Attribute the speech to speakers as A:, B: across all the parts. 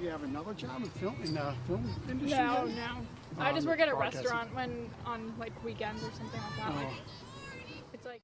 A: you have another job in film industry?
B: No,
A: then?
B: no. I just work at a
A: broadcasting.
B: restaurant when on like weekends or something like that. Like, it's like.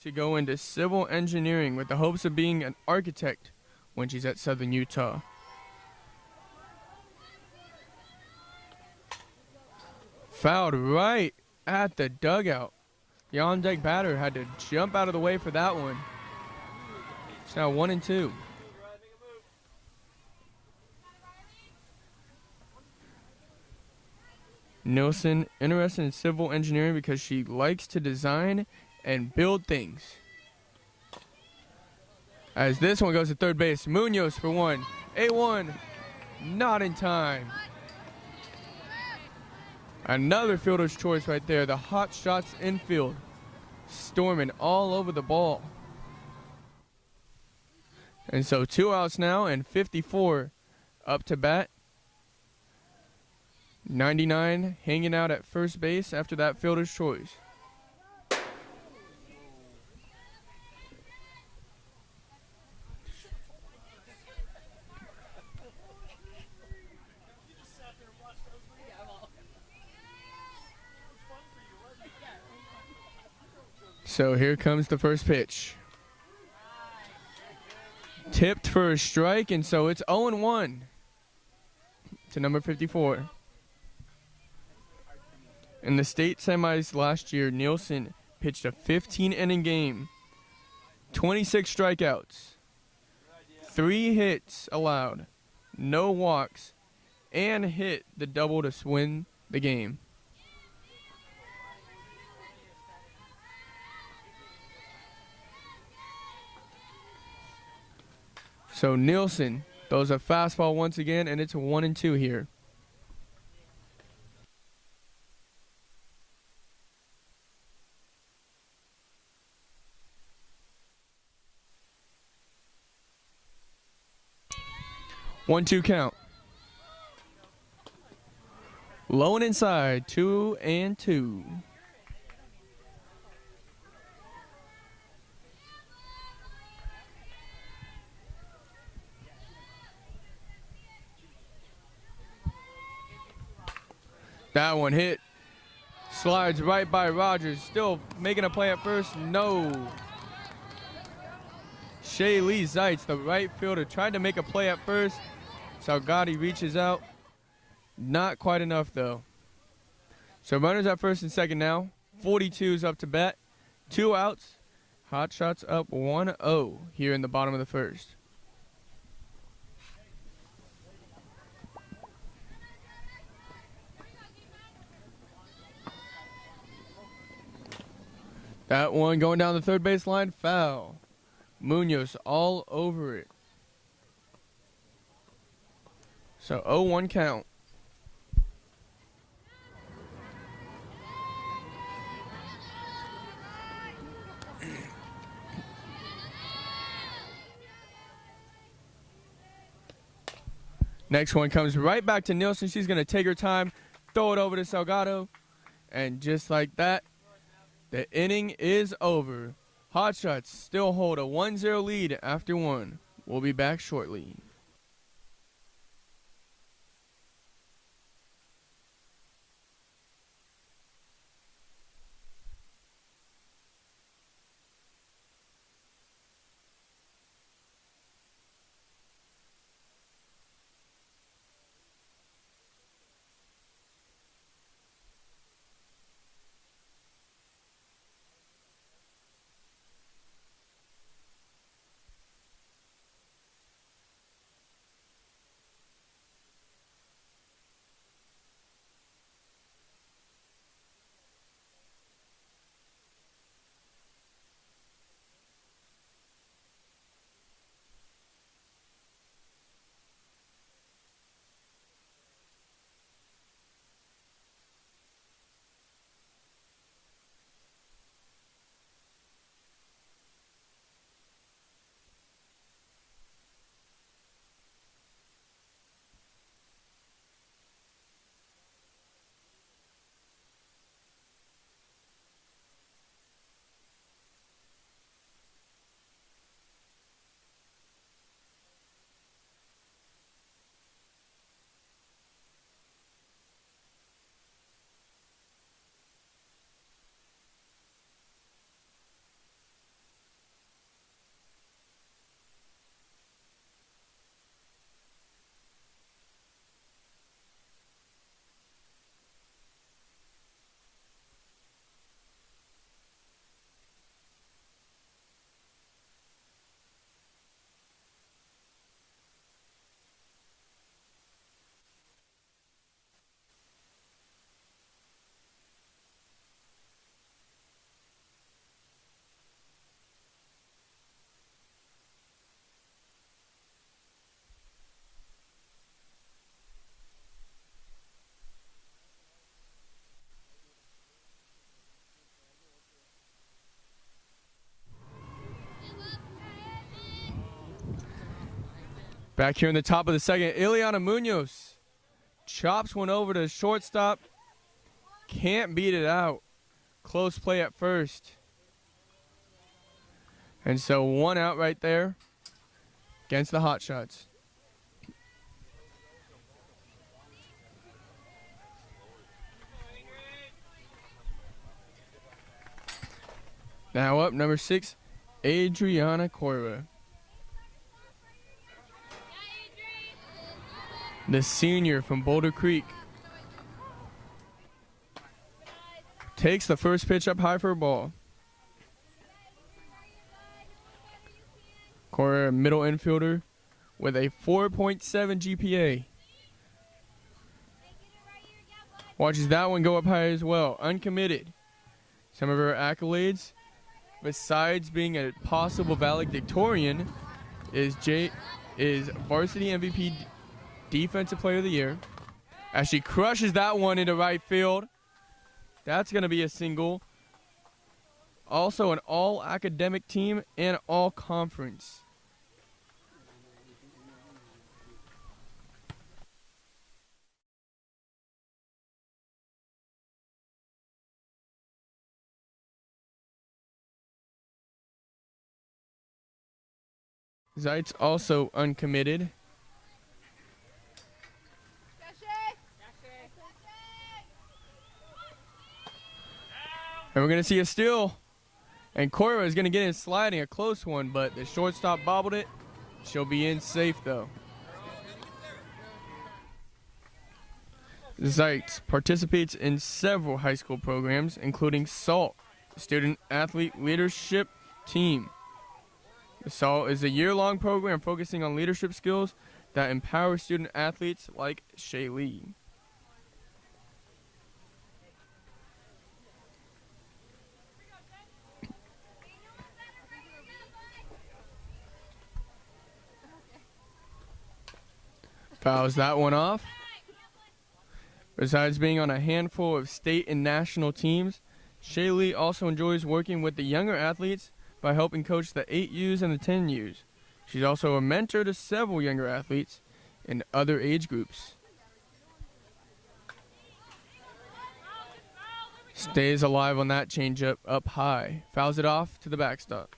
C: to go into civil engineering with the hopes of being an architect when she's at Southern Utah. Fouled right at the dugout. The on-deck batter had to jump out of the way for that one. It's now 1-2. Nilsson interested in civil engineering because she likes to design and build things. As this one goes to third base, Munoz for one. 8-1, not in time. Another fielder's choice right there. The Hotshots infield, storming all over the ball. And so 2 outs now and 54 up to bat. 99 hanging out at first base after that fielder's choice. So here comes the first pitch. Tipped for a strike, and so it's 0-1 to number 54. In the state semis last year, Nilsson pitched a 15-inning game, 26 strikeouts, 3 hits allowed, no walks, and hit the double to win the game. So Nilsson throws a fastball once again, and it's 1-2 here. One-two count. Low and inside, 2-2. That one hit. Slides right by Rogers. Still making a play at first. No. Shea Lee Zeitz, the right fielder, tried to make a play at first. Sagoti reaches out. Not quite enough, though. So runners at first and second now. 42's up to bat. 2 outs. Hotshots up 1-0 here in the bottom of the first. That one going down the third base line, foul. Munoz all over it. So 0-1 count. Next one comes right back to Nilsson. She's going to take her time, throw it over to Salgado. And just like that, the inning is over. Hotshots still hold a 1-0 lead after 1. We'll be back shortly. Back here in the top of the second, Ileana Munoz chops one over to shortstop. Can't beat it out. Close play at first. And so 1 out right there against the Hotshots. Now up, number 6, Adriana Corvo. The senior from Boulder Creek. Takes the first pitch up high for a ball. Corvo, middle infielder with a 4.7 GPA. Watches that one go up high as well. Uncommitted. Some of her accolades, besides being a possible valedictorian, is varsity MVP Defensive Player of the Year. As she crushes that one into right field. That's going to be a single. Also an all-academic team and all-conference. Zeitz also uncommitted. And we're going to see a steal. And Corvo is going to get in sliding, a close one, but the shortstop bobbled it. She'll be in safe, though. Zeitz participates in several high school programs, including SALT, Student Athlete Leadership Team. The SALT is a year-long program focusing on leadership skills that empower student athletes like Shaylee. Fouls that one off. Besides being on a handful of state and national teams, Shaylee also enjoys working with the younger athletes by helping coach the 8Us and the 10Us. She's also a mentor to several younger athletes in other age groups. Stays alive on that changeup up high. Fouls it off to the backstop.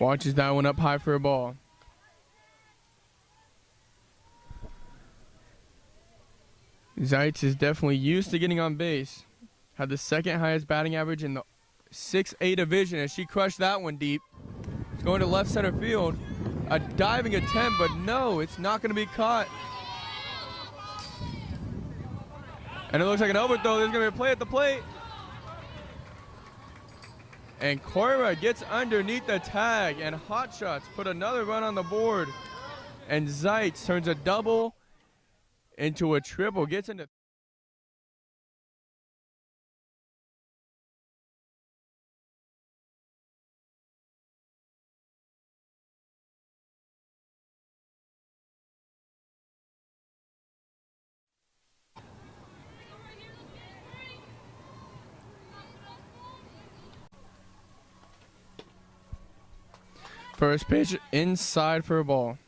C: Watches that one up high for a ball. Zeitz is definitely used to getting on base. Had the second highest batting average in the 6A division as she crushed that one deep. It's going to left center field. A diving attempt, but no, it's not going to be caught. And it looks like an overthrow. There's going to be a play at the plate. And Corvo gets underneath the tag, and Hotshots put another run on the board. And Zeitz turns a double into a triple, gets into first pitch inside for a ball.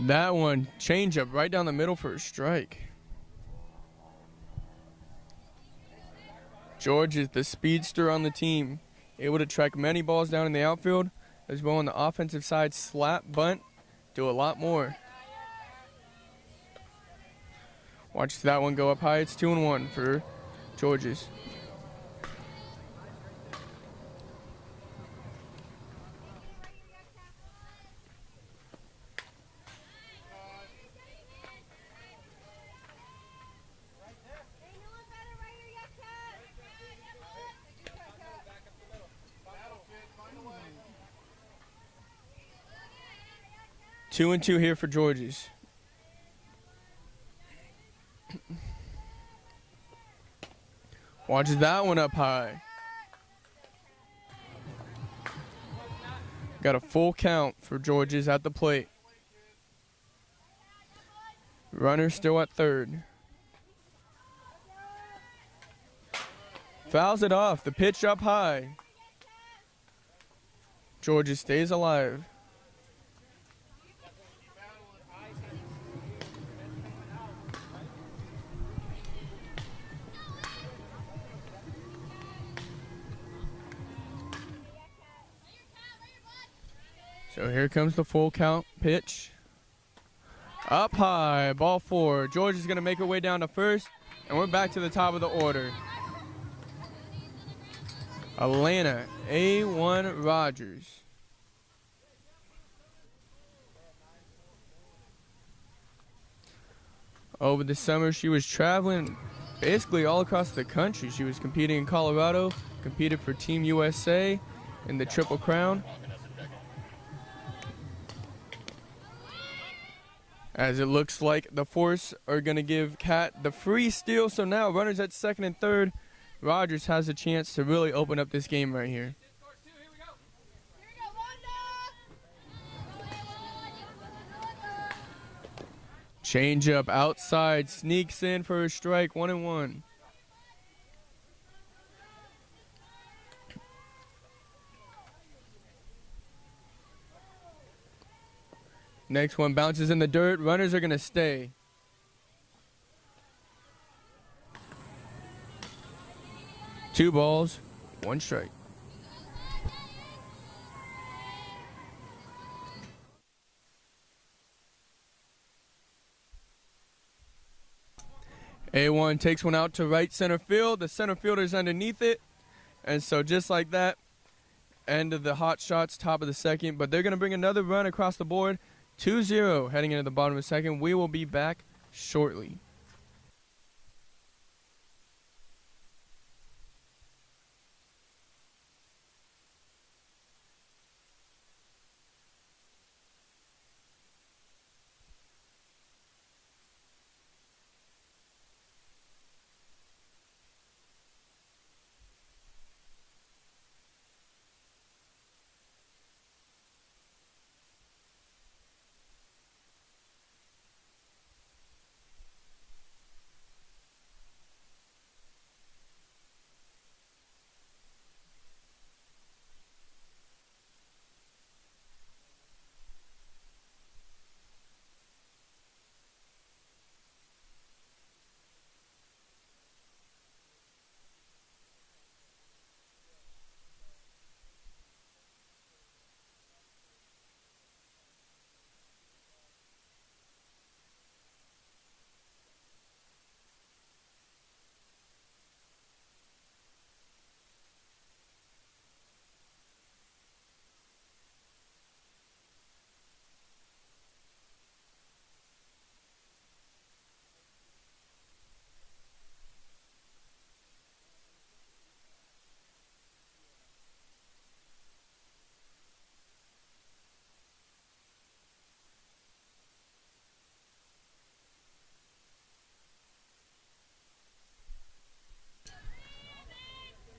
C: That one, changeup right down the middle for a strike. George is the speedster on the team, able to track many balls down in the outfield, as well on the offensive side, slap, bunt, do a lot more. Watch that one go up high. It's 2-1 for George's. Two and two here for George's. Watches that one up high. Got a full count for Georges at the plate. Runner still at third. Fouls it off. The pitch up high. Georges stays alive. So here comes the full count pitch. Up high, ball four. George is going to make her way down to first, and we're back to the top of the order. Ileana A1 Rogers. Over the summer, she was traveling basically all across the country. She was competing in Colorado, competed for Team USA in the Triple Crown. As it looks like the Force are going to give Kat the free steal. So now runners at second and third. Rogers has a chance to really open up this game right here. Change up outside, sneaks in for a strike, 1-1. Next one bounces in the dirt. Runners are going to stay. Two balls, one strike. A1 takes one out to right center field. The center fielder's underneath it. And so just like that, end of the Hotshots, top of the second. But they're going to bring another run across the board. 2-0 heading into the bottom of the second. We will be back shortly.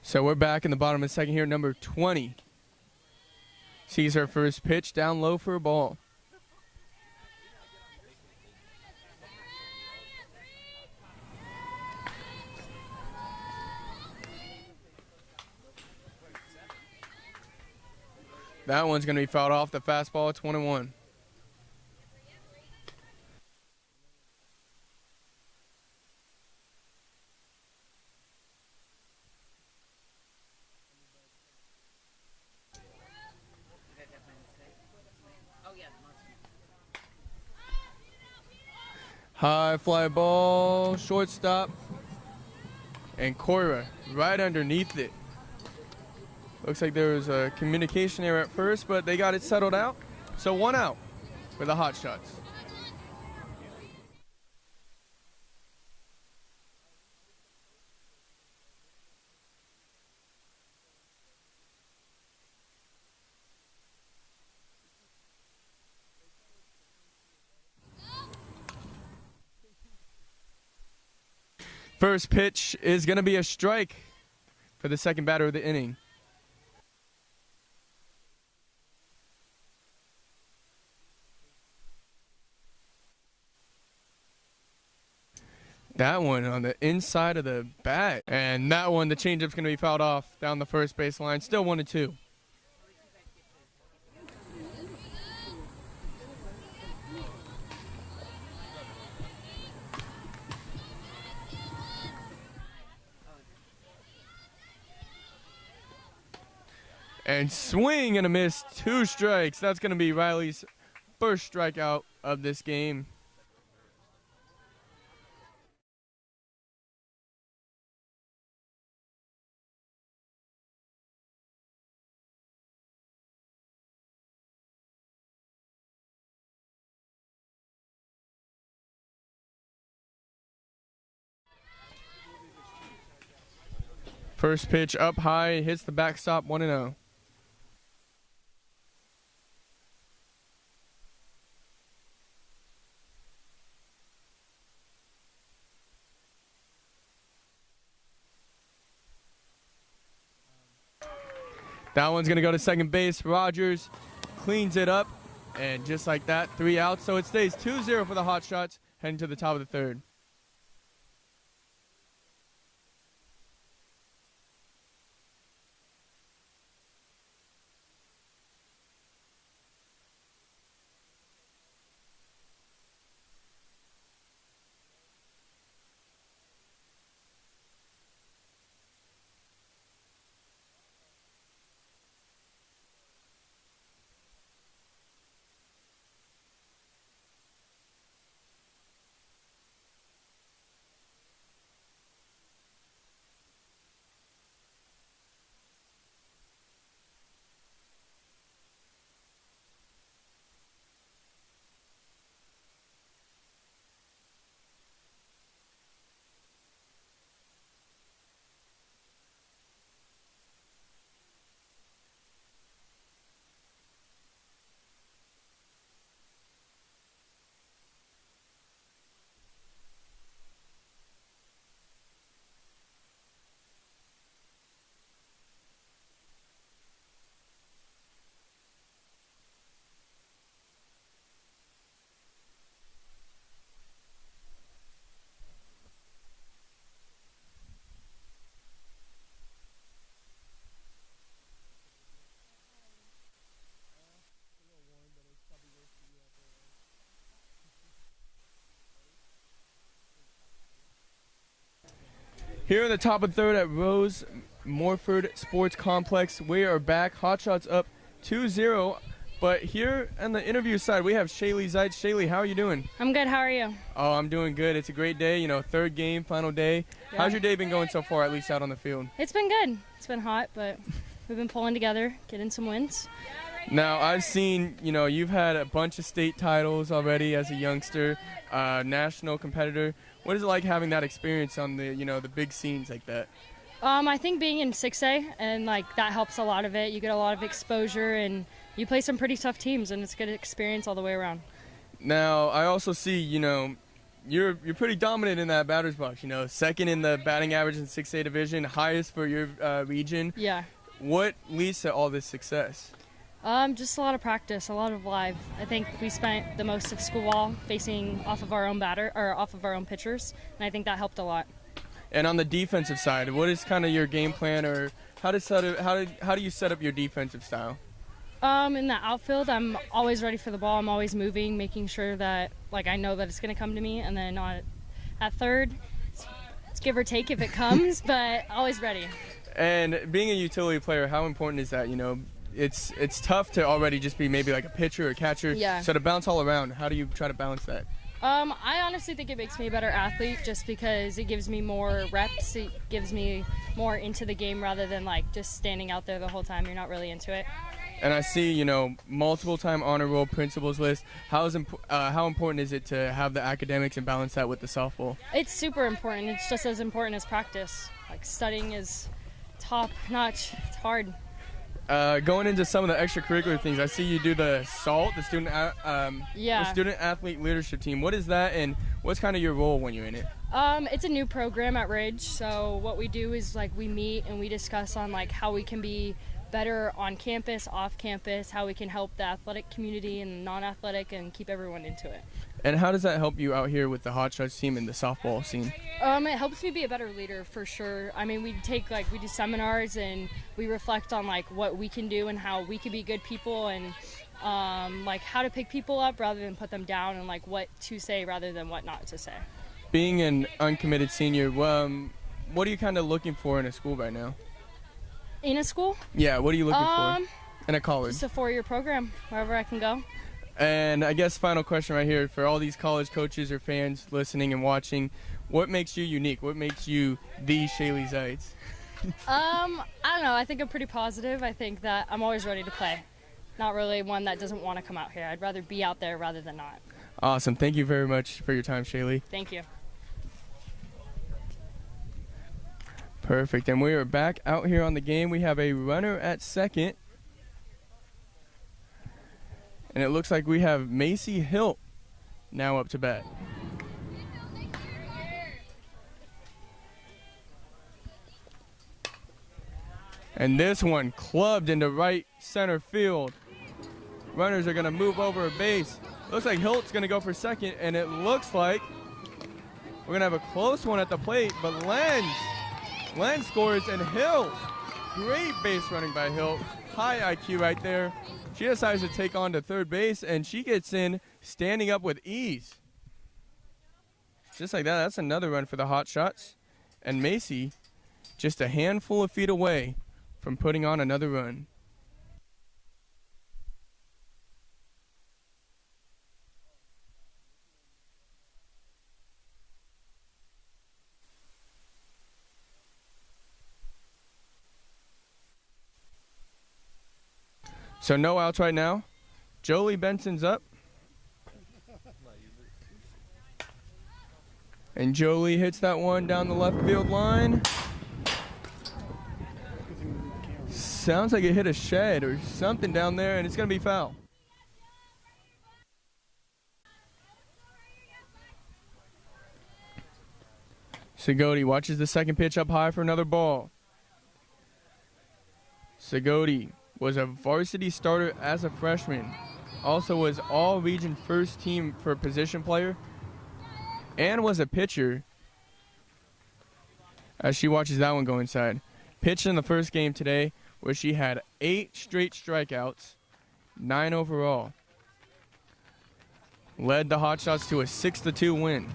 C: So we're back in the bottom of the second here. Number 20 sees her first pitch down low for a ball. That one's going to be fouled off the fastball at 21. High fly ball, shortstop, and Cora right underneath it. Looks like there was a communication error at first, but they got it settled out. So one out for the Hotshots. First pitch is going to be a strike for the second batter of the inning. That one on the inside of the bat. And that one, the changeup's going to be fouled off down the first base line. Still 1-2. And swing and a miss, 2 strikes. That's going to be Riley's first strikeout of this game. First pitch up high, hits the backstop, 1-0. That one's going to go to second base. Rogers cleans it up, and just like that, 3 outs. So it stays 2-0 for the Hotshots, heading to the top of the third. Here in the top of third at Rose Mofford Sports Complex, we are back. Hotshots up 2-0. But here on the interview side, we have Shaylee Zeitz. Shaylee, how are you doing?
D: I'm good. How are you?
C: Oh, I'm doing good. It's a great day. You know, third game, final day. Yeah. How's your day been going so far, at least out on the field?
D: It's been good. It's been hot, but we've been pulling together, getting some wins.
C: Now, I've seen, you know, you've had a bunch of state titles already as a youngster, national competitor. What is it like having that experience on the, you know, the big scenes like that?
D: I think being in 6A, and like that helps a lot of it. You get a lot of exposure, and you play some pretty tough teams, and it's a good experience all the way around.
C: Now, I also see, you know, you're pretty dominant in that batter's box. You know, second in the batting average in 6A division, highest for your region.
D: Yeah.
C: What leads to all this success?
D: Just a lot of practice, a lot of live. I think we spent the most of school ball facing off of our own off of our own pitchers, and I think that helped a lot.
C: And on the defensive side, what is kind of your game plan, or how do you set up your defensive style?
D: In the outfield, I'm always ready for the ball. I'm always moving, making sure that I know that it's going to come to me. And then at third, it's give or take if it comes, but always ready.
C: And being a utility player, how important is that? You know, it's tough to already just be maybe like a pitcher or catcher.
D: Yeah.
C: So to bounce all around, how do you try to balance that?
D: I honestly think it makes me a better athlete just because it gives me more reps. It gives me more into the game rather than just standing out there the whole time. You're not really into it.
C: And I see, you know, multiple-time honor roll principals list. How important is it to have the academics and balance that with the softball?
D: It's super important. It's just as important as practice. Studying is top notch. It's hard.
C: Going into some of the extracurricular things, I see you do the SALT, the student athlete leadership team. What is that, and what's kind of your role when you're in it?
D: It's a new program at Ridge, so what we do is like we meet and we discuss on like how we can be better on campus, off campus, how we can help the athletic community and non-athletic and keep everyone into it.
C: And how does that help you out here with the Hotshots team and the softball scene?
D: It helps me be a better leader for sure. I mean, we do seminars and we reflect on like what we can do and how we can be good people and like how to pick people up rather than put them down and like what to say rather than what not to say.
C: Being an uncommitted senior, what are you kind of looking for in a school right now?
D: In a school?
C: Yeah, what are you looking for in a college?
D: Just a 4-year program, wherever I can go.
C: And I guess final question right here for all these college coaches or fans listening and watching, what makes you unique? What makes you the Shaylee Zeitz?
D: I don't know. I think I'm pretty positive. I think that I'm always ready to play. Not really one that doesn't want to come out here. I'd rather be out there rather than not.
C: Awesome. Thank you very much for your time, Shaylee.
D: Thank you.
C: Perfect. And we are back out here on the game. We have a runner at second. And it looks like we have Macy Hilt now up to bat. And this one clubbed into right center field. Runners are going to move over a base. Looks like Hilt's going to go for second, and it looks like we're going to have a close one at the plate, but Lenz scores, and Hilt, great base running by Hilt. High IQ right there. She decides to take on to third base, and she gets in standing up with ease. Just like that, that's another run for the Hotshots. And Macy just a handful of feet away from putting on another run. So no outs right now. Jolie Benson's up. And Jolie hits that one down the left field line. Sounds like it hit a shed or something down there, and it's going to be foul. Sagoti watches the second pitch up high for another ball. Sagoti was a varsity starter as a freshman. Also was all-region first team for position player. And was a pitcher. As she watches that one go inside. Pitched in the first game today where she had 8 straight strikeouts, 9 overall. Led the Hotshots to a 6-2 win.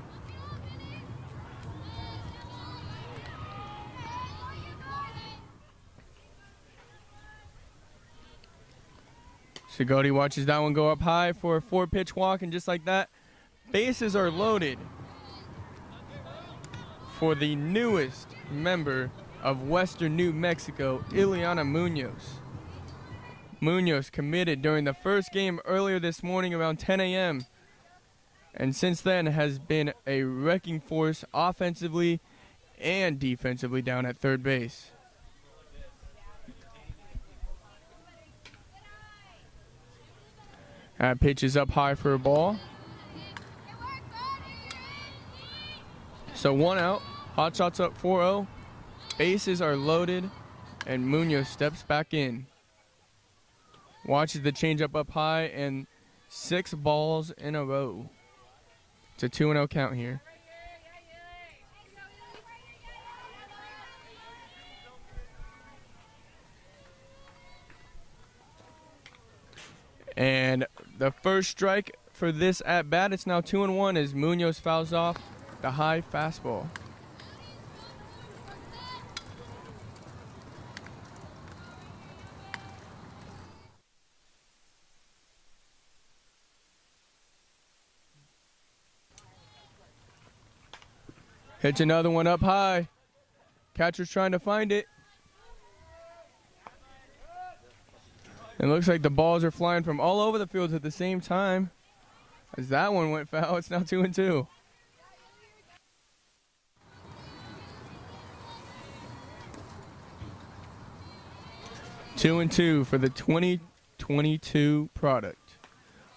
C: Sagoti watches that one go up high for a 4-pitch walk, and just like that, bases are loaded for the newest member of Western New Mexico, Ileana Munoz. Munoz committed during the first game earlier this morning around 10 a.m. and since then has been a wrecking force offensively and defensively down at third base. That pitch is up high for a ball. So 1 out. Hotshots up 4-0. Bases are loaded, and Munoz steps back in. Watches the changeup up high, and 6 balls in a row. It's a 2-0 count here. And the first strike for this at bat, it's now 2-1 as Munoz fouls off the high fastball. Hits another one up high. Catcher's trying to find it. It looks like the balls are flying from all over the fields at the same time. As that one went foul, it's now 2-2. Two and 2 for the 2022 product.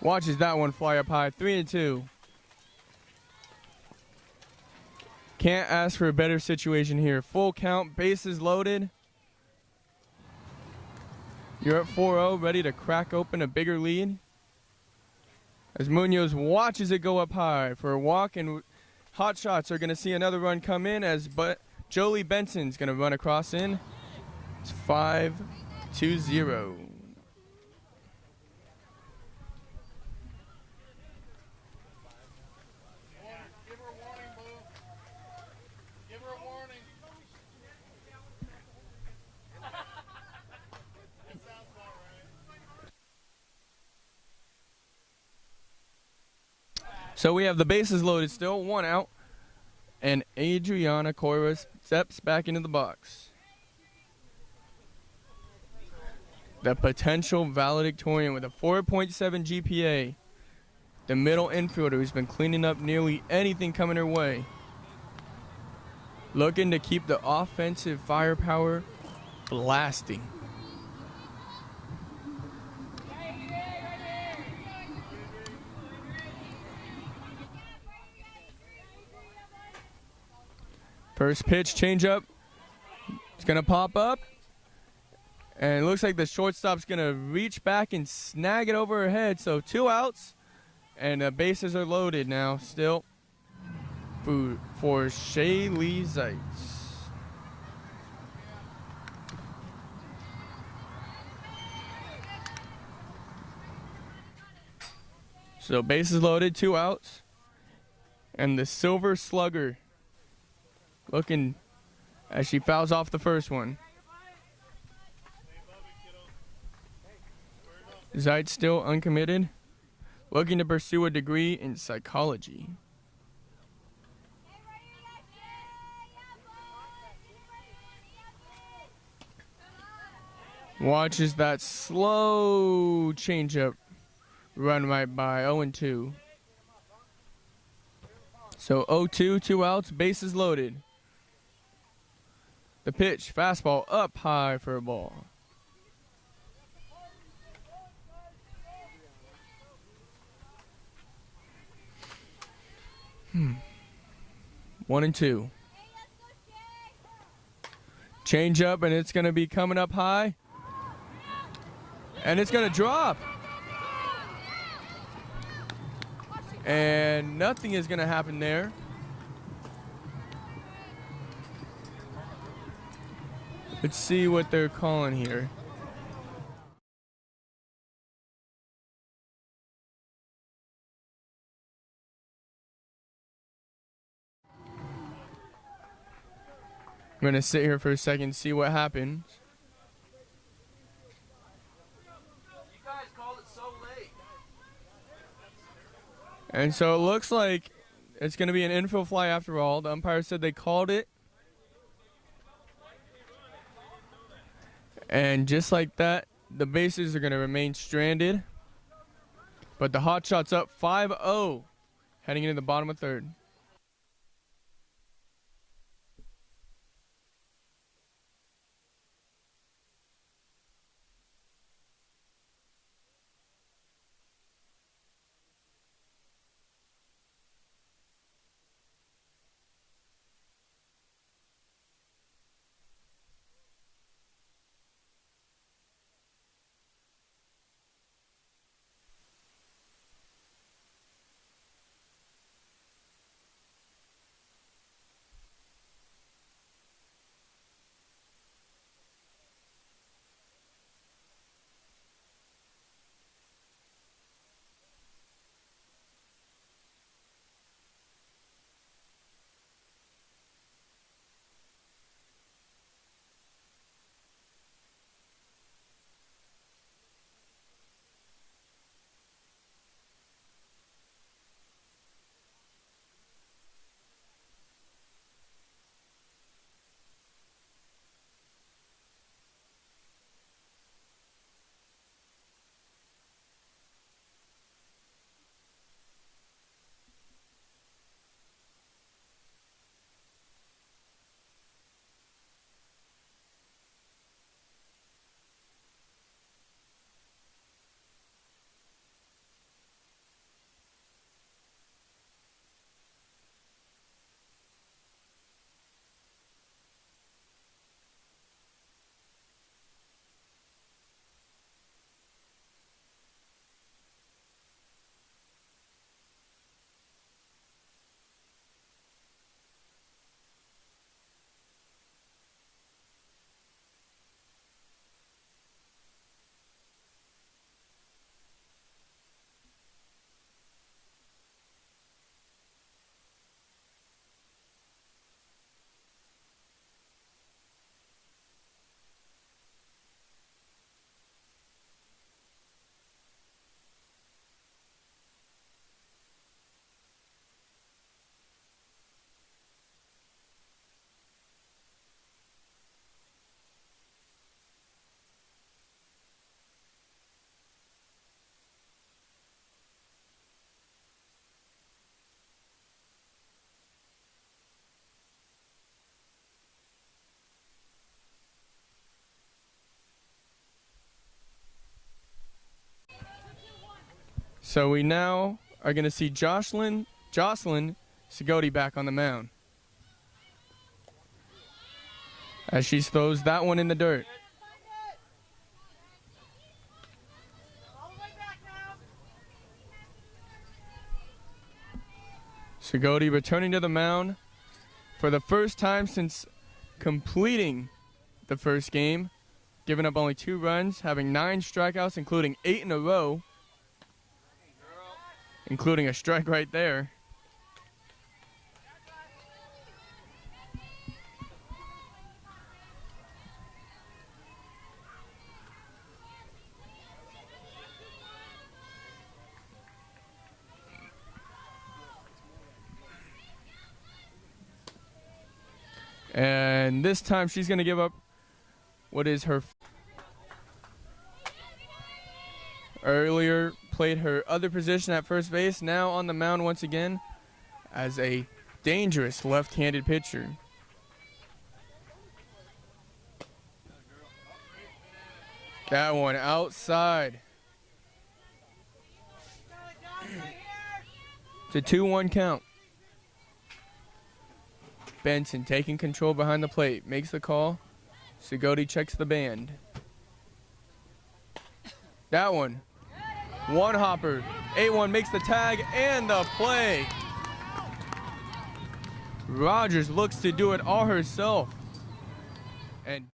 C: Watches that one fly up high, 3-2. Can't ask for a better situation here. Full count, bases loaded. You're at 4-0, ready to crack open a bigger lead. As Munoz watches it go up high for a walk, and Hotshots are going to see another run come in as Jolie Benson's going to run across in. It's 5-0. So we have the bases loaded still, 1 out, and Adriana Corvo steps back into the box. The potential valedictorian with a 4.7 GPA. The middle infielder who's been cleaning up nearly anything coming her way. Looking to keep the offensive firepower blasting. First pitch, changeup. It's going to pop up. And it looks like the shortstop's going to reach back and snag it over her head. So 2 outs. And the bases are loaded now still for Shaylee Zeitz. So bases loaded, 2 outs. And the Silver Slugger looking as she fouls off the first one. Zeitz still uncommitted, looking to pursue a degree in psychology. Watches that slow changeup run right by. 0-2. So 0-2, 2 outs, bases loaded. The pitch, fastball up high for a ball. One and two. Change up, and it's going to be coming up high. And it's going to drop. And nothing is going to happen there. Let's see what they're calling here. I'm going to sit here for a second and see what happens. You guys called it so late. And so it looks like it's going to be an infield fly after all. The umpire said they called it. And just like that, the bases are going to remain stranded. But the Hotshots up 5-0, heading into the bottom of third. So we now are going to see Joselyn Sagoti back on the mound, as she throws that one in the dirt. Sagoti returning to the mound for the first time since completing the first game, giving up only 2 runs, having 9 strikeouts, including 8 in a row, including a strike right there. And this time she's going to give up what is her earlier played her other position at first base, now on the mound once again as a dangerous left-handed pitcher. That one outside. It's a 2-1 count. Benson taking control behind the plate, makes the call. Sagoti checks the band. That one. One hopper. 8-1 makes the tag and the play. Rogers looks to do it all herself. And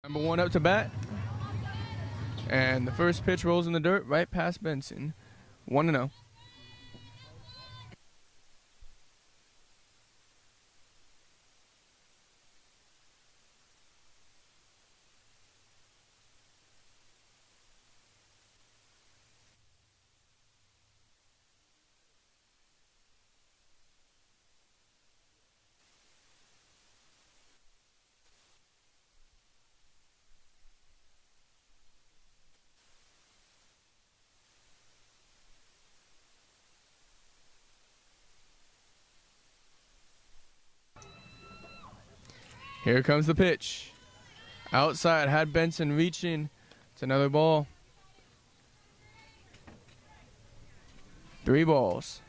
C: number 1 up to bat. And the first pitch rolls in the dirt right past Benson. 1-0. Here comes the pitch. Outside, had Benson reaching. It's another ball. 3 balls.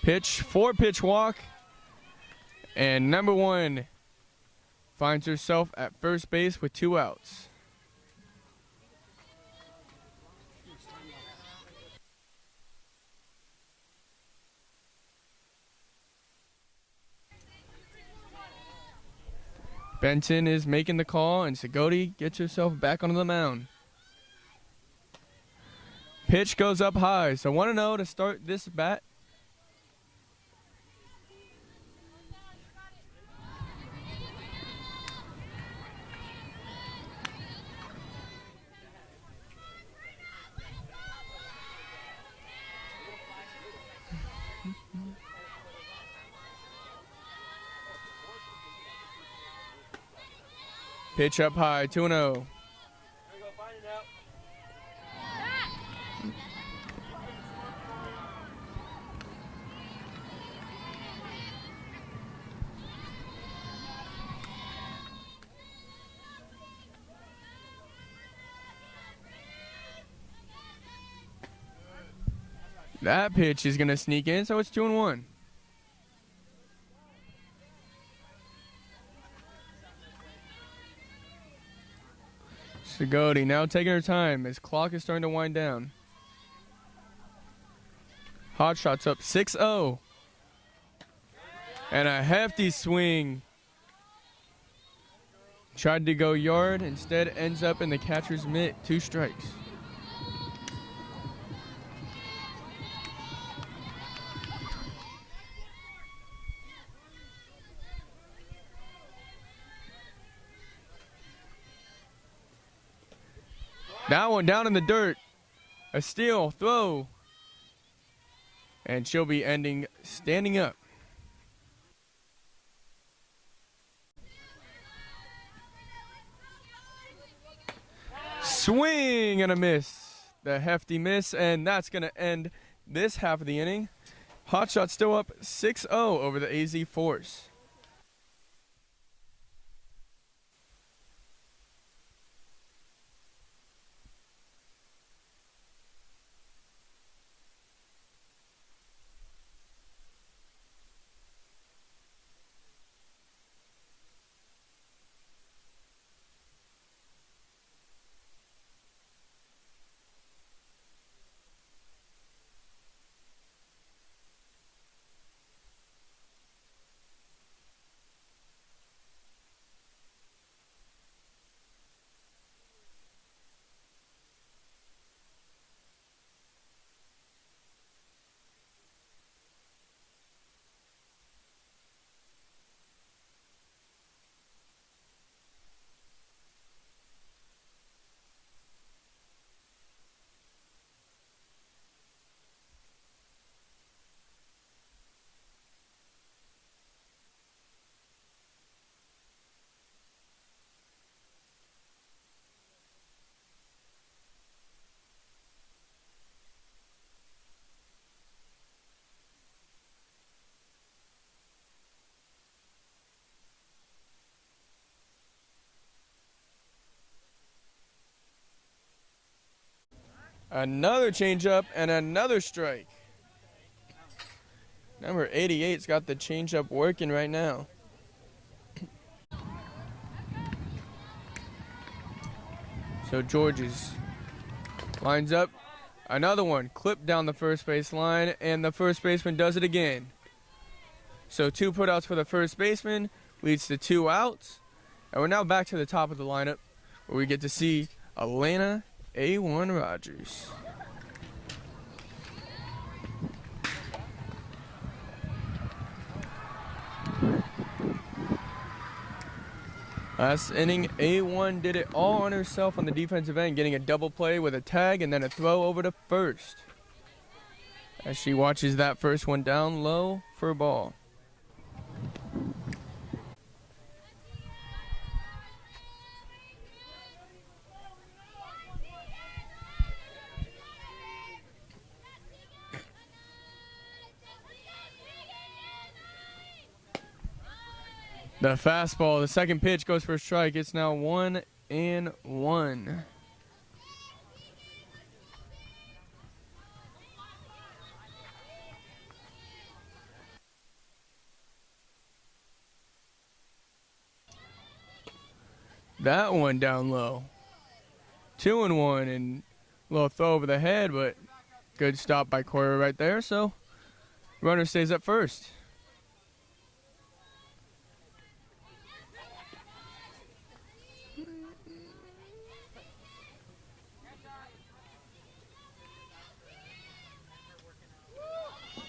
C: Pitch, 4-pitch walk. And number 1 finds herself at first base with 2 outs. Benson is making the call, and Sagoti gets herself back onto the mound. Pitch goes up high, so 1-0 to start this bat. Pitch up high, 2-0. That pitch is going to sneak in, so it's 2-1. Sagoti now taking her time as clock is starting to wind down. Hotshots up 6-0. And a hefty swing. Tried to go yard, instead ends up in the catcher's mitt. 2 strikes. That one down in the dirt. A steal, throw. and she'll be ending standing up. Swing and a miss. The hefty miss, and that's going to end this half of the inning. Hotshots still up 6-0 over the AZ Force. Another changeup and another strike. Number 88's got the changeup working right now. So Georges lines up. Another one clipped down the first base line, and the first baseman does it again. So 2 putouts for the first baseman leads to 2 outs. And we're now back to the top of the lineup where we get to see Ileana A1 Rogers. Last inning, A1 did it all on herself on the defensive end, getting a double play with a tag and then a throw over to first. As she watches that first one down low for a ball. The fastball, the second pitch goes for a strike. It's now 1-1. That one down low. 2-1, and a little throw over the head, but good stop by Cora right there. So runner stays at first.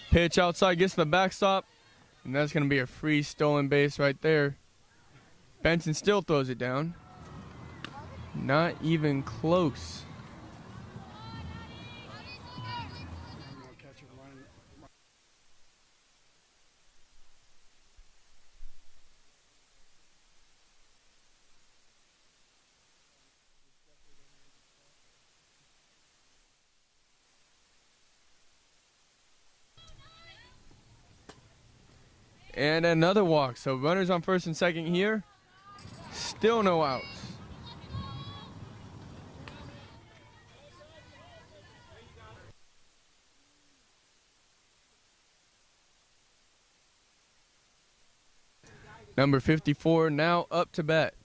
C: Pitch outside, gets the backstop, and that's going to be a free stolen base right there. Benson still throws it down. Not even close. And another walk. So runners on first and second here. Still no outs. Number 54 now up to bat.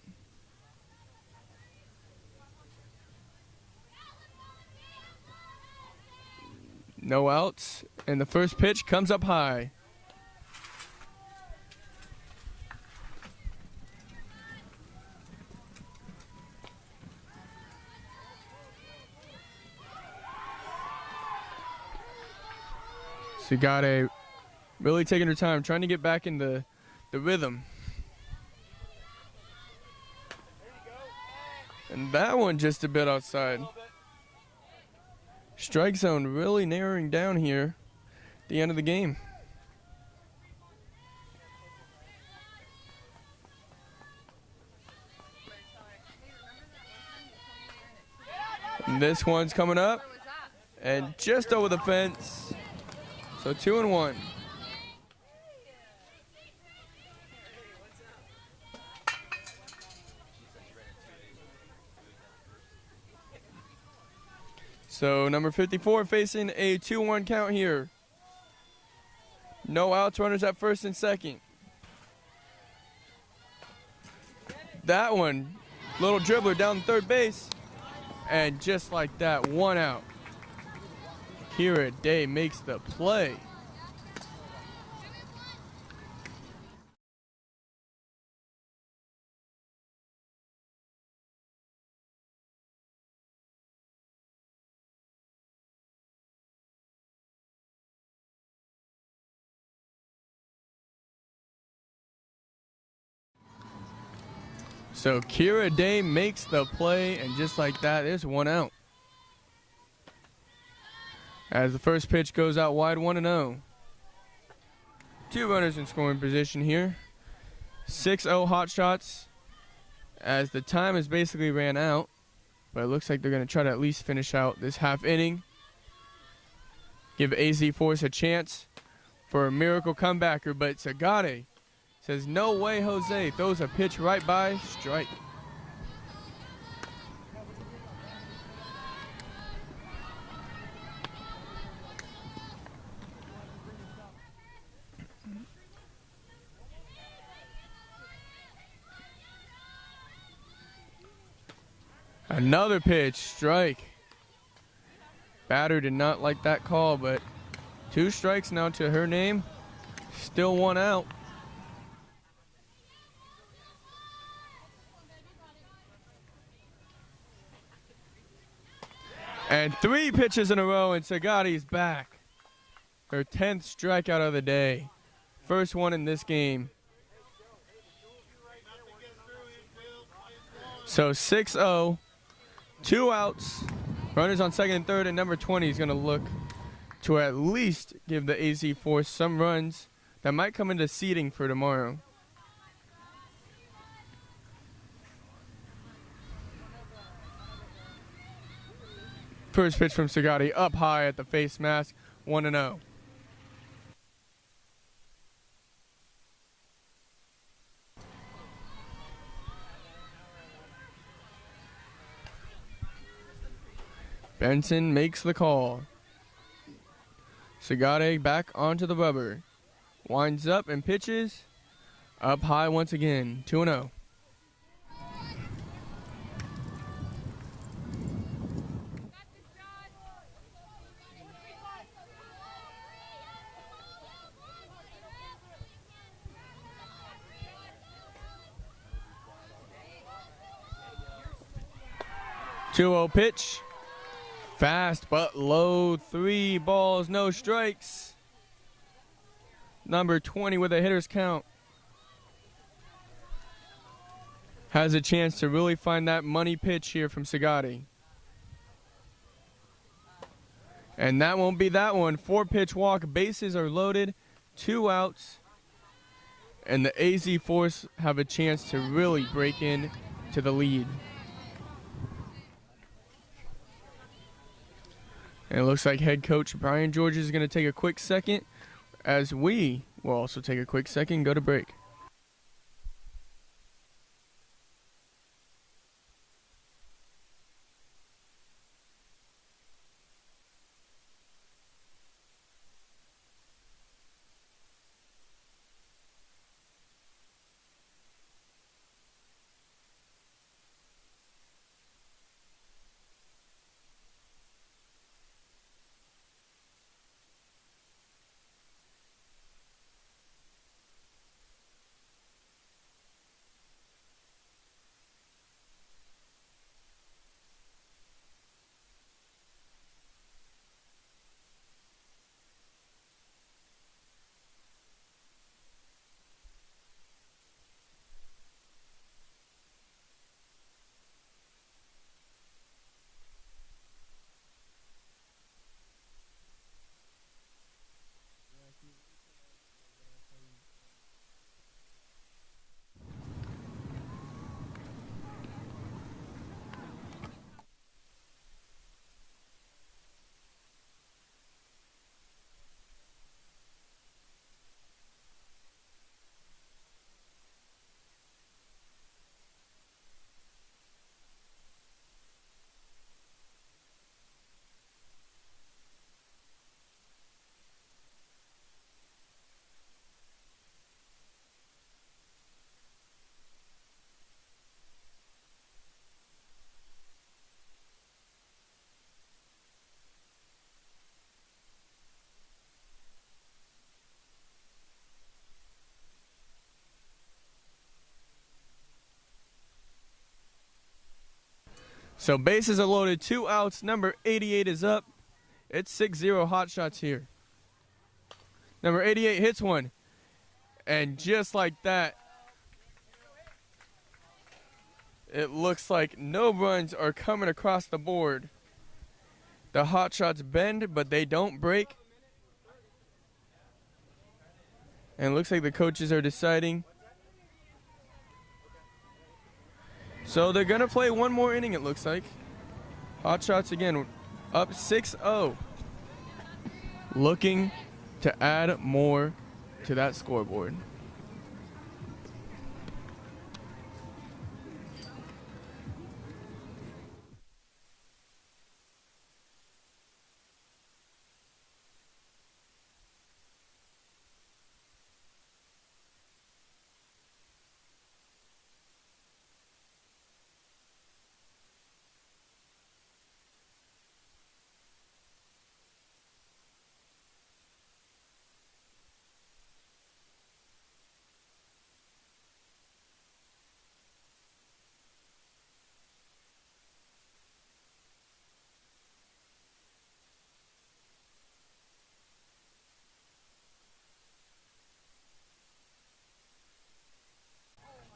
C: No outs. And the first pitch comes up high. Sagoti really taking her time, trying to get back in the rhythm. And that one just a bit outside. Strike zone really narrowing down here. the end of the game. And this one's coming up and just over the fence. So 2-1. So number 54 facing a 2-1 count here. No outs, runners at first and second. That one, little dribbler down third base. And just like that, 1 out. Kira Day makes the play. So Kira Day makes the play, and just like that, there's 1 out. As the first pitch goes out wide, 1-0. 2 runners in scoring position here. 6-0 Hotshots, as the time has basically ran out, but it looks like they're going to try to at least finish out this half inning. Give AZ Force a chance for a miracle comebacker, but Sagoti says, no way, Jose. Throws a pitch right by, strike. Another pitch, strike. Batter did not like that call, but 2 strikes now to her name. Still 1 out. And 3 pitches in a row, and Sagoti's back. Her 10th strikeout of the day. First one in this game. So 6-0, 2 outs. Runners on second and third, and number 20 is going to look to at least give the AZ Force some runs that might come into seeding for tomorrow. First pitch from Sagoti, up high at the face mask, 1-0. Benson makes the call. Sagoti back onto the rubber. Winds up and pitches. Up high once again, 2-0. Two-0 pitch. Fast but low. 3 balls, no strikes. Number 20 with a hitter's count has a chance to really find that money pitch here from Sagoti. And that won't be that one. 4-pitch walk. Bases are loaded. 2 outs. And the AZ Force have a chance to really break in to the lead. And it looks like head coach Brian George is going to take a quick second, as we will also take a quick second and go to break. So bases are loaded, 2 outs. Number 88 is up. It's 6-0 Hotshots here. Number 88 hits one. And just like that, it looks like no runs are coming across the board. The Hotshots bend, but they don't break. And it looks like the coaches are deciding. So they're going to play one more inning, it looks like. Hotshots again, up 6-0. Looking to add more to that scoreboard.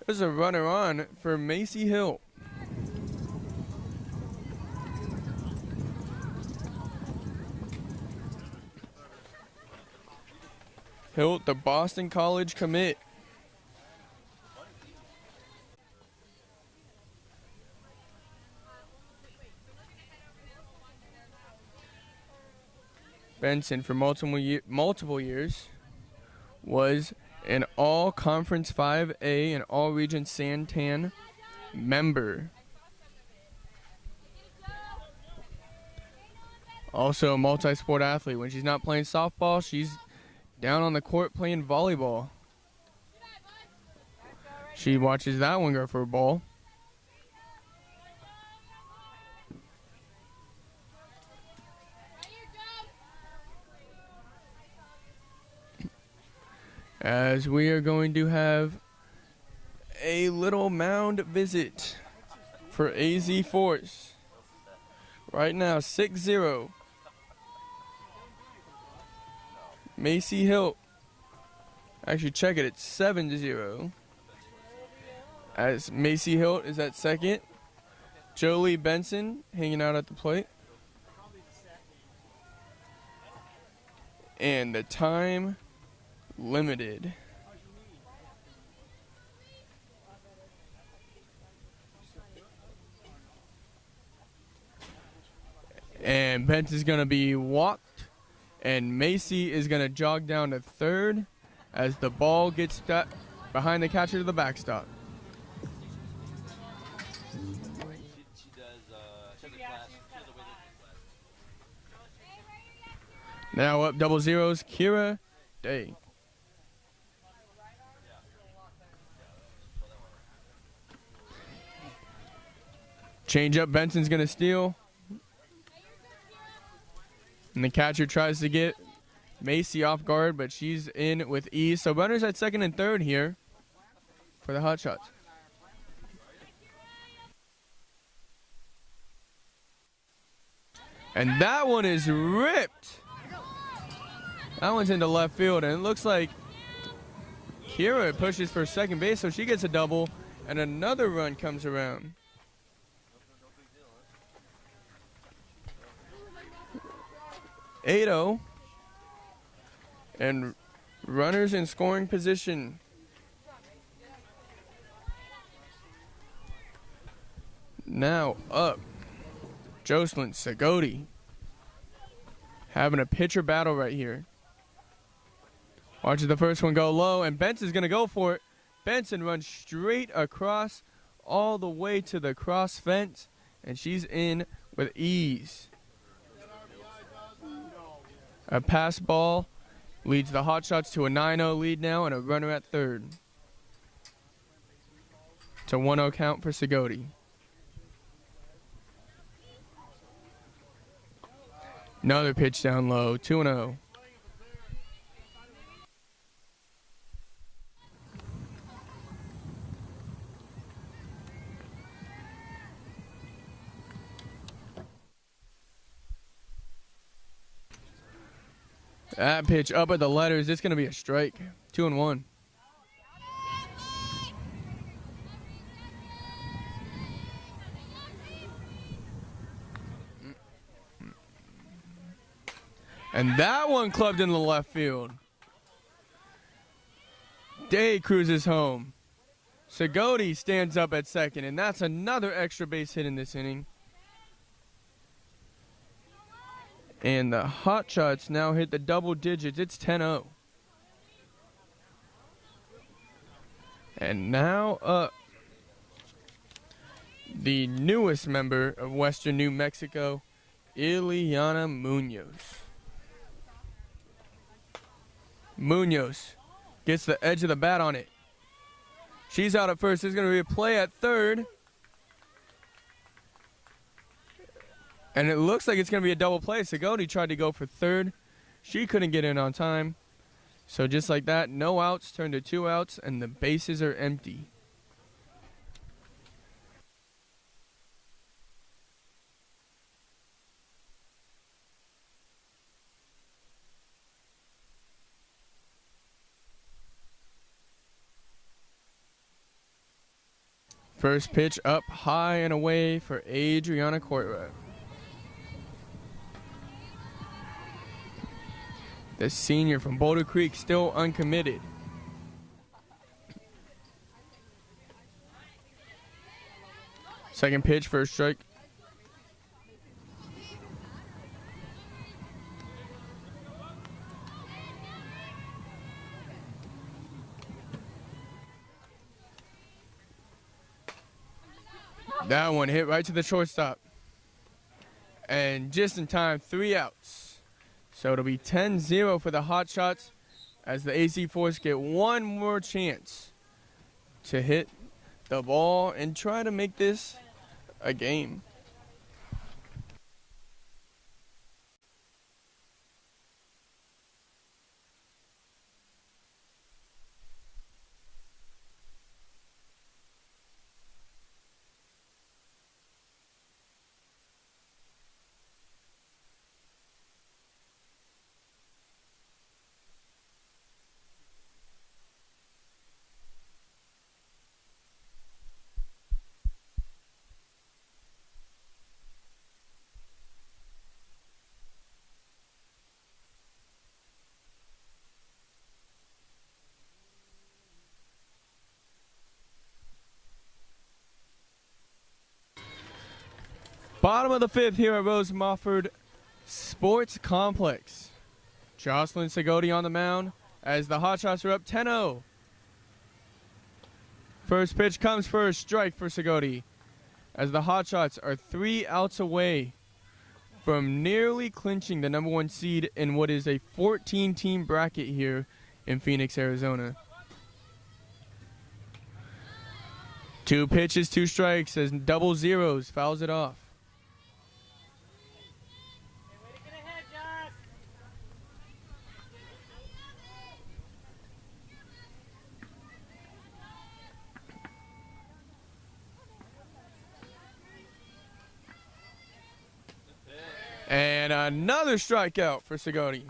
C: There's a runner on for Macy Hill. Hill, the Boston College commit. Benson, for multiple years, was an all-conference 5A and all-region Santan member. Also a multi-sport athlete. When she's not playing softball, she's down on the court playing volleyball. She watches that one go for a ball. As we are going to have a little mound visit for AZ Force. Right now, 6-0. Macy Hill. Actually, check it. It's 7-0. As Macy Hill is at second. Jolie Benson hanging out at the plate. And the time limited. And Benson's going to be walked, and Macy is going to jog down to third as the ball gets stuck behind the catcher to the backstop. Now up double zeros, Kira Day. Change up, Benson's going to steal. And the catcher tries to get Macy off guard, but she's in with ease. So runners at second and third here for the Hotshots. And that one is ripped. That one's into left field, and it looks like Kira pushes for second base, so she gets a double, and another run comes around. (8-0) and runners in scoring position. Now up, Joselyn Sagoti having a pitcher battle right here. Watches the first one go low, and Benson's going to go for it. Benson runs straight across all the way to the cross fence, and she's in with ease. A pass ball leads the Hotshots to a 9-0 lead now, and a runner at third. It's a 1-0 count for Sagoti. Another pitch down low, 2-0. That pitch up at the letters. It's going to be a strike. 2-1. And that one clubbed in the left field. Day cruises home. Sagoti stands up at second, and that's another extra base hit in this inning. And the Hotshots now hit the double digits. It's 10-0. And now up, the newest member of Western New Mexico, Ileana Munoz. Munoz gets the edge of the bat on it. She's out at first. There's going to be a play at third. And it looks like it's going to be a double play. Sagoti tried to go for third. She couldn't get in on time. So just like that, no outs turned to 2 outs, and the bases are empty. First pitch up high and away for Adriana Corvo. The senior from Boulder Creek still uncommitted. Second pitch for a strike. That one hit right to the shortstop. And just in time, 3 outs. So it'll be 10-0 for the Hotshots as the AC Force get one more chance to hit the ball and try to make this a game. Bottom of the 5th here at Rose Mofford Sports Complex. Joselyn Sagoti on the mound as the Hotshots are up 10-0. First pitch comes for a strike for Sagoti as the Hotshots are 3 outs away from nearly clinching the #1 seed in what is a 14-team bracket here in Phoenix, Arizona. 2 pitches, 2 strikes as double zeros fouls it off. And another strikeout for Sagoti.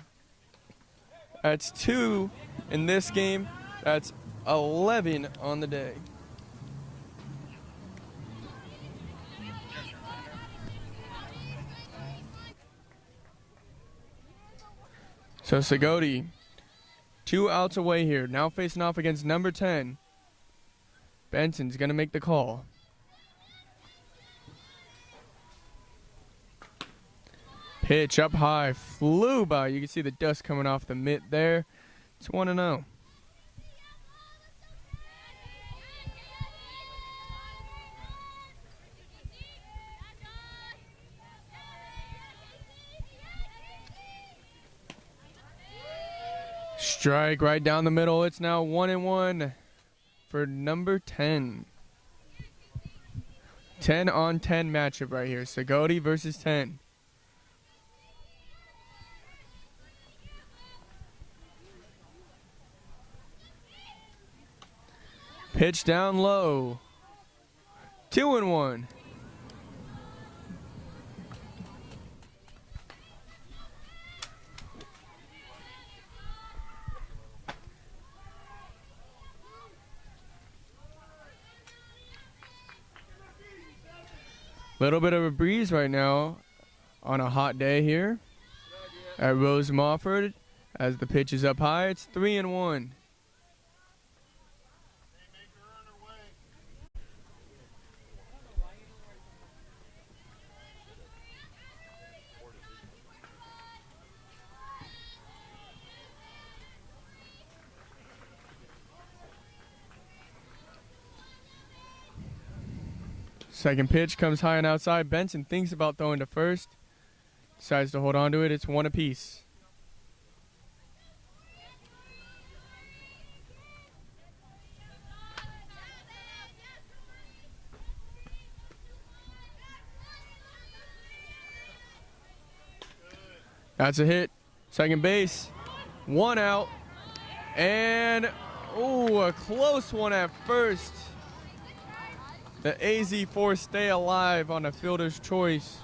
C: That's 2 in this game. That's 11 on the day. So Sagoti, 2 outs away here. Now facing off against number 10. Benson's going to make the call. Pitch up high, flew by. You can see the dust coming off the mitt there. It's 1-0. Strike right down the middle. It's now 1-1 for number 10. 10-on-10 matchup right here. Sagoti versus 10. Pitch down low. 2-1. Little bit of a breeze right now on a hot day here at Rose Mofford as the pitch is up high. It's 3-1. Second pitch comes high and outside. Benson thinks about throwing to first. Decides to hold on to it. It's 1 apiece. That's a hit. Second base. 1 out. And, a close one at first. The AZ Force stay alive on a fielder's choice.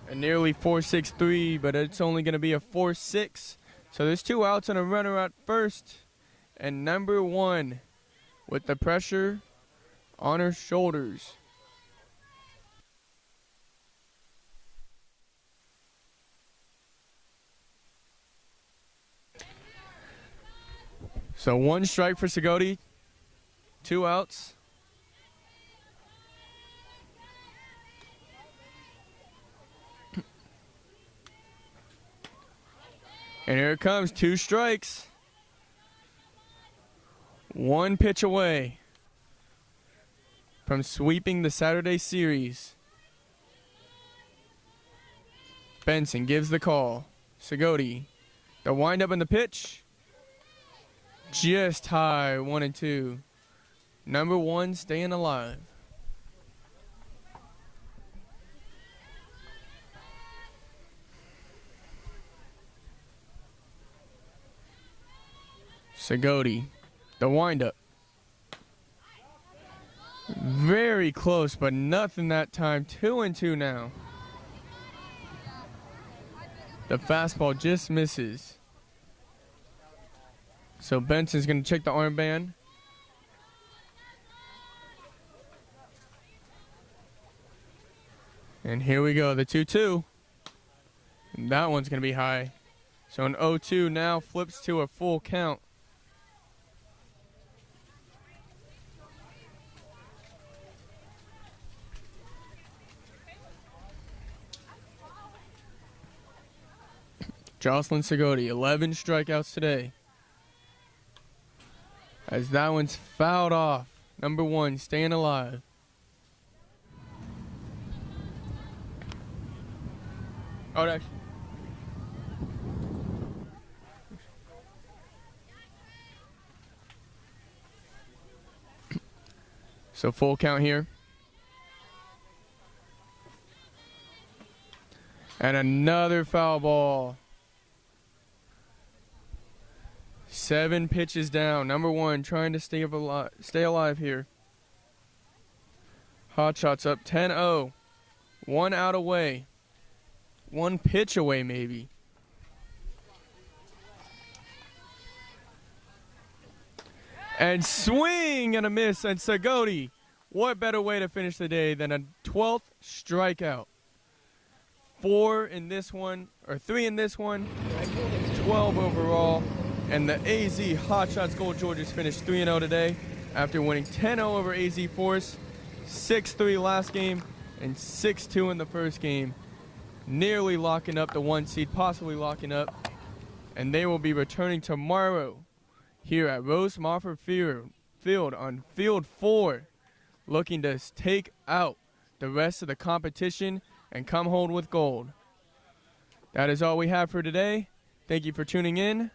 C: A nearly 4.63, but it's only going to be a 4.6. So there's 2 outs and a runner at first. And number 1 with the pressure on her shoulders. So 1 strike for Sagoti. 2 outs. And here it comes, 2 strikes. 1 pitch away from sweeping the Saturday series. Benson gives the call. Sagoti, the windup and the pitch. Just high, 1-2. Number 1 staying alive. Sagoti, the windup. Very close, but nothing that time. 2-2 now. The fastball just misses. So Benson's going to check the armband. And here we go, the 2-2. And that one's going to be high. So an 0-2 now flips to a full count. Joselyn Sagoti, 11 strikeouts today. As that one's fouled off. Number 1 staying alive. Oh, actually. So full count here. And another foul ball. 7 pitches down. Number 1 trying to stay alive here. Hotshots up 10-0. 1 out away. 1 pitch away maybe. And swing and a miss. And Sagoti, what better way to finish the day than a 12th strikeout. 4 in this one, or 3 in this one. 12 overall. And the AZ Hotshots Gold Georges finished 3-0 today after winning 10-0 over AZ Force, 6-3 last game, and 6-2 in the first game. Nearly locking up the 1 seed, possibly locking up. And they will be returning tomorrow here at Rose Mofford Field on Field 4, looking to take out the rest of the competition and come home with gold. That is all we have for today. Thank you for tuning in.